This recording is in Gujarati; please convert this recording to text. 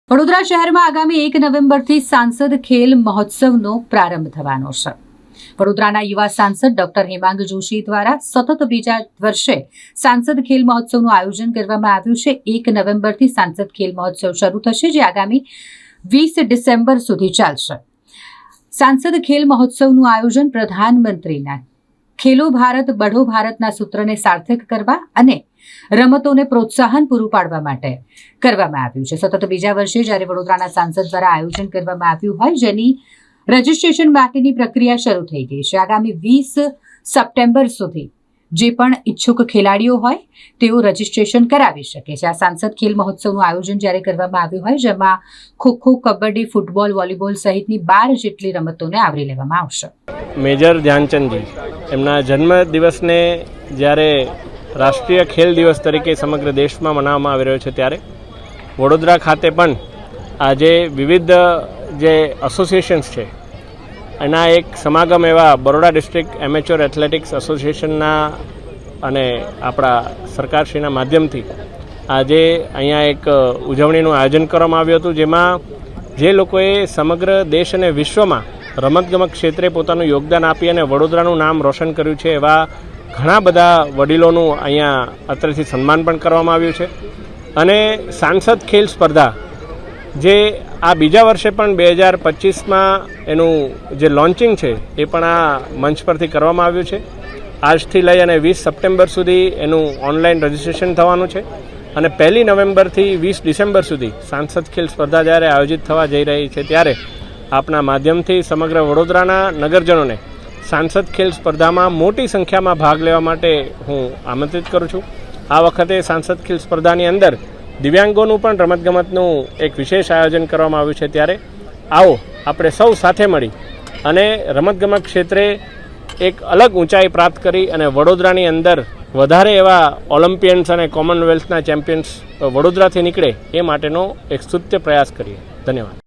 વડોદરા શહેરમાં આગામી 1 નવેમ્બરથી સાંસદ ખેલ મહોત્સવનો પ્રારંભ થવાનો છે। વડોદરાના યુવા સાંસદ ડોક્ટર હેમાંગ જોશી દ્વારા સતત બીજા વર્ષે સાંસદ ખેલ મહોત્સવનું આયોજન કરવામાં આવ્યું છે। 1 નવેમ્બરથી સાંસદ ખેલ મહોત્સવ શરૂ થશે, જે આગામી 20 ડિસેમ્બર સુધી ચાલશે। સાંસદ ખેલ મહોત્સવનું આયોજન પ્રધાનમંત્રીના ખેલો ભારત બઢો ભારતના સૂત્રને સાર્થક કરવા અને રમતોને પ્રોત્સાહન પૂરું પાડવા માટે કરવામાં આવ્યું છે। સતત બીજા વર્ષે જ્યારે વડોદરાના સાંસદ દ્વારા આયોજન કરવામાં આવ્યું હોય, જેની રજીસ્ટ્રેશન માટેની પ્રક્રિયા શરૂ થઈ ગઈ છે। આગામી 20 સપ્ટેમ્બર સુધી જે પણ ઈચ્છુક ખેલાડીઓ હોય તેઓ રજીસ્ટ્રેશન કરાવી શકે છે। આ સાંસદ ખેલ મહોત્સવનું આયોજન જ્યારે કરવામાં આવ્યું હોય, જેમાં ખોખો, કબડ્ડી, ફૂટબોલ, વોલીબોલ સહિતની 12 જેટલી રમતોને આવરી લેવામાં આવશે। મેજર ધ્યાનચંદજી એમના જન્મદિવસને જ્યારે રાષ્ટ્રીય ખેલ દિવસ તરીકે સમગ્ર દેશમાં મનાવવામાં આવી રહ્યો છે, ત્યારે વડોદરા ખાતે પણ આજે વિવિધ જે એસોસિએશન્સ છે એના એક સમાગમ એવા બરોડા ડિસ્ટ્રિક્ટ એમેચ્યોર એથ્લેટિક્સ એસોસિએશનના અને આપણા સરકારશ્રીના માધ્યમથી આજે અહીંયા એક ઉજવણીનું આયોજન કરવામાં આવ્યું હતું, જેમાં જે લોકોએ સમગ્ર દેશ અને વિશ્વમાં રમતગમત ક્ષેત્રે પોતાનું યોગદાન આપી અને વડોદરાનું નામ રોશન કર્યું છે, એવા ઘણા બધા વડીલોનું અહીંયા અત્રેથી સન્માન પણ કરવામાં આવ્યું છે। અને સાંસદ ખેલ સ્પર્ધા જે આ બીજા વર્ષે પણ 2025માં એનું જે લોન્ચિંગ છે એ પણ આ મંચ પરથી કરવામાં આવ્યું છે। આજથી લઈ અને 20 સપ્ટેમ્બર સુધી એનું ઓનલાઈન રજિસ્ટ્રેશન થવાનું છે અને 1 નવેમ્બરથી 20 ડિસેમ્બર સુધી સાંસદ ખેલ સ્પર્ધા જ્યારે આયોજિત થવા જઈ રહી છે, ત્યારે આપના માધ્યમથી સમગ્ર વડોદરાના નગરજનોને સાંસદ ખેલ સ્પર્ધામાં મોટી સંખ્યામાં ભાગ લેવા માટે હું આમંત્રિત કરું છું। આ વખતે સાંસદ ખેલ સ્પર્ધાની અંદર દિવ્યાંગોનું પણ રમતગમતનું એક વિશેષ આયોજન કરવામાં આવ્યું છે, ત્યારે આવો આપણે સૌ સાથે મળી અને રમતગમત ક્ષેત્રે એક અલગ ઊંચાઈ પ્રાપ્ત કરી અને વડોદરાની અંદર વધારે એવા ઓલિમ્પિયન્સ અને કોમનવેલ્થના ચેમ્પિયન્સ વડોદરાથી નીકળે એ માટેનો એક સ્તુત્ય પ્રયાસ કરીએ। ધન્યવાદ।